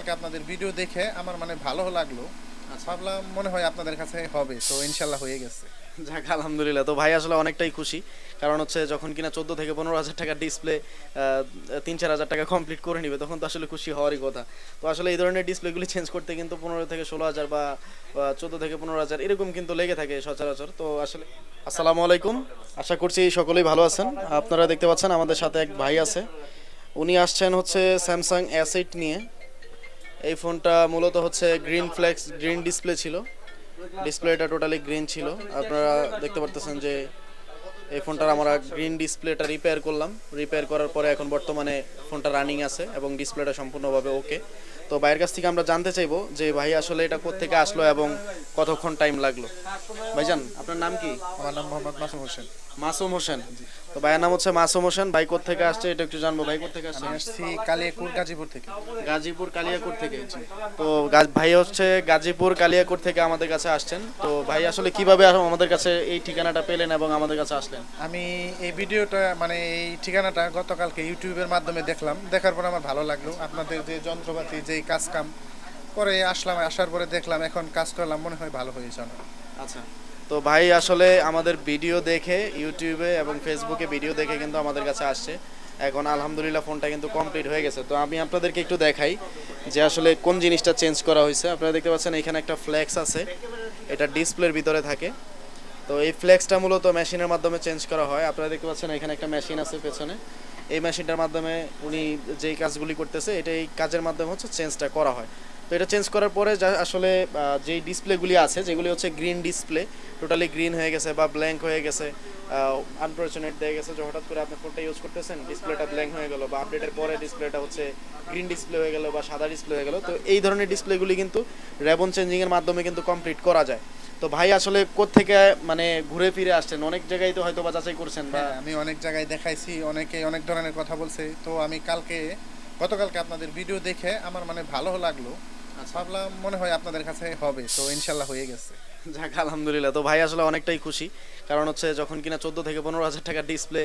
গতকালকে আপনাদের ভিডিও দেখে আমার মানে ভালো লাগলো। আচ্ছা। ভাবলাম মনে হয় আপনাদের কাছে হবে, তো ইনশাল্লাহ হয়ে গেছে। যাক আলহামদুলিল্লাহ। তো ভাই আসলে অনেকটাই খুশি, কারণ হচ্ছে যখন কিনা 14 থেকে 15 হাজার টাকার ডিসপ্লে 3-4 হাজার টাকা কমপ্লিট করে নিবে, তখন তো আসলে খুশি হওয়ারই কথা। তো আসলে এই ধরনের ডিসপ্লেগুলি চেঞ্জ করতে কিন্তু 15 থেকে 16 হাজার বা 14 থেকে 15 হাজার এরকম কিন্তু লেগে থাকে সচরাচর। তো আসলে আসসালামু আলাইকুম, আশা করছি সকলেই ভালো আছেন। আপনারা দেখতে পাচ্ছেন আমাদের সাথে এক ভাই আছে, উনি আসছেন হচ্ছে স্যামসাং S8 নিয়ে। এই ফোনটা মূলত হচ্ছে গ্রিন ফ্লেক্স গ্রিন ডিসপ্লে ছিল, ডিসপ্লেটা টোটালি গ্রিন ছিল। আপনারা দেখতে পারতেছেন যে এই ফোনটার আমরা গ্রিন ডিসপ্লেটা রিপেয়ার করলাম, রিপেয়ার করার পরে এখন বর্তমানে ফোনটা রানিং আছে এবং ডিসপ্লেটা সম্পূর্ণভাবে ওকে। তো ভাইয়ের কাছ থেকে আমরা জানতে চাইবো যে ভাই আসলে এটা কোত্থেকে আসলো এবং কতক্ষণ টাইম লাগলো। ভাইজান আপনার নাম কি? আমার নাম মোহাম্মদ মাসুম হোসেন। মাসুম হোসেন। তো ভাইয়ের নাম হচ্ছে মাসুম হোসেন। ভাই কোত্থেকে আসছে এটা একটু জানবো, ভাই কোত্থেকে আসছে? আমি আসছি কালিয়াকুর গাজীপুর থেকে। গাজীপুর কালিয়াকোট থেকে। তো ভাই হচ্ছে গাজীপুর কালিয়াকোট থেকে আমাদের কাছে আসছেন। তো ভাই আসলে কিভাবে আমাদের কাছে এই ঠিকানাটা পেলেন এবং আমাদের কাছে আসলেন? আমি এই ভিডিওটা মানে এই ঠিকানাটা গতকালকে ইউটিউবের মাধ্যমে দেখলাম, দেখার পর আমার ভালো লাগলো। আপনাদের যে যন্ত্রপাতি যেই কাজ কাম পরে আসলাম, আসার পরে দেখলাম, এখন কাজ করলাম, মনে হয় ভালো হয়েছে অনেক। আচ্ছা। তো ভাই আসলে আমাদের ভিডিও দেখে ইউটিউবে এবং ফেসবুকে ভিডিও দেখে কিন্তু আমাদের কাছে আসছে। এখন আলহামদুলিল্লাহ ফোনটা কিন্তু কমপ্লিট হয়ে গেছে। তো আমি আপনাদেরকে একটু দেখাই যে আসলে কোন জিনিসটা চেঞ্জ করা হয়েছে। আপনারা দেখতে পাচ্ছেন এখানে একটা ফ্লেক্স আছে, এটা ডিসপ্লের ভিতরে থাকে। তো এই ফ্লেক্সটা মূলত মেশিনের মাধ্যমে চেঞ্জ করা হয়। আপনারা দেখতে পাচ্ছেন এখানে একটা মেশিন আছে পেছনে, এই মেশিনটার মাধ্যমে উনি যেই কাজগুলি করতেছে এটা এই কাজের মাধ্যমে হচ্ছে চেঞ্জটা করা হয়। তো এটা চেঞ্জ করার পরে যা আসলে যেই ডিসপ্লেগুলি আছে যেগুলি হচ্ছে গ্রিন ডিসপ্লে, টোটালি গ্রিন হয়ে গেছে বা ব্ল্যাঙ্ক হয়ে গেছে, আনফরচুনেট দিয়ে গেছে যে হঠাৎ করে আপনি ফোনটা ইউজ করতেছেন ডিসপ্লেটা ব্ল্যাঙ্ক হয়ে গেল, বা আপডেটের পরে ডিসপ্লেটা হচ্ছে গ্রিন ডিসপ্লে হয়ে গেল বা সাদা ডিসপ্লে হয়ে গেল। তো এই ধরনের ডিসপ্লেগুলি কিন্তু র্যাবন চেঞ্জিংয়ের মাধ্যমে কিন্তু কমপ্লিট করা যায়। তো ভাই আসলে কোত্থেকে মানে ঘুরে ফিরে আসছেন, অনেক জায়গায় তো হয়তো বা যাচাই করছেন বা? হ্যাঁ, আমি অনেক জায়গায় দেখাইছি, অনেকে অনেক ধরনের কথা বলছে। তো আমি গতকালকে আপনাদের ভিডিও দেখে আমার মানে ভালো লাগলো। আচ্ছা। ভাবলাম মনে হয় আপনাদের কাছে হবে, তো ইনশাল্লাহ হয়ে গেছে। যাক আলহামদুলিল্লাহ। তো ভাই আসলে অনেকটাই খুশি, কারণ হচ্ছে যখন কিনা 14 থেকে 15 হাজার টাকার ডিসপ্লে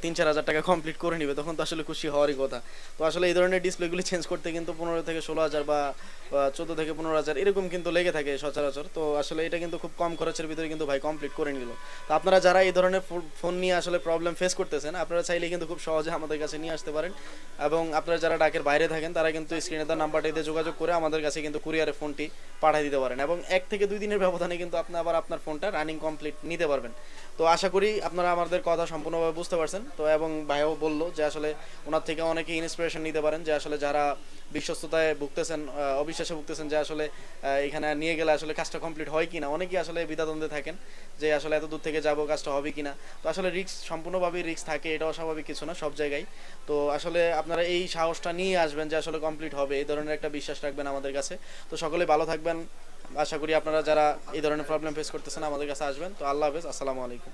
3-4 হাজার টাকা কমপ্লিট করে নিবে, তখন তো আসলে খুশি হওয়ারই কথা। তো আসলে এই ধরনের ডিসপ্লেগুলি চেঞ্জ করতে কিন্তু 15 থেকে 16 হাজার বা 14 থেকে 15 হাজার এরকম কিন্তু লেগে থাকে সচরাচর। তো আসলে এটা কিন্তু খুব কম খরচের ভিতরে কিন্তু ভাই কমপ্লিট করে নিল। তো আপনারা যারা এই ধরনের ফোন নিয়ে আসলে প্রবলেম ফেস করতেছেন, আপনারা চাইলে কিন্তু খুব সহজে আমাদের কাছে নিয়ে আসতে পারেন। এবং আপনারা যারা ডাকের বাইরে থাকেন তারা কিন্তু স্ক্রিনে দেওয়া নাম্বারটিতে যোগাযোগ করে আমাদের কাছে কিন্তু কুরিয়ারে ফোনটি পাঠিয়ে দিতে পারেন, এবং 1 থেকে 2 দিনের ব্যবধানে কিন্তু আপনি আবার আপনার ফোনটা রানিং কমপ্লিট নিতে পারবেন। তো আশা করি আপনারা আমাদের কথা সম্পূর্ণভাবে বুঝতে পারছেন। তো এবং ভাইও বললো যে আসলে ওনার থেকে অনেকে ইন্সপিরেশন নিতে পারেন, যে আসলে যারা বিশ্বস্ততায় ভুগতেছেন, অবিশ্বাসে ভুগতেছেন যে আসলে এখানে নিয়ে গেলে আসলে কাজটা কমপ্লিট হয় কিনা। অনেকেই আসলে দ্বিধাদ্বন্দ্বে থাকেন যে আসলে এত দূর থেকে যাব, কাজটা হবে কিনা। তো আসলে রিস্ক, সম্পূর্ণভাবেই রিস্ক থাকে, এটাও স্বাভাবিক কিছু না সব জায়গায়। তো আসলে আপনারা এই সাহসটা নিয়ে আসবেন যে আসলে কমপ্লিট হবে, এই ধরনের একটা বিশ্বাস রাখবেন আমাদের কাছে। তো সকলে ভালো থাকবেন। আশা করি আপনারা যারা এই ধরনের প্রবলেম ফেস করতেছেন আমাদের কাছে আসবেন। তো আল্লাহ হাফেজ, আসসালামু আলাইকুম।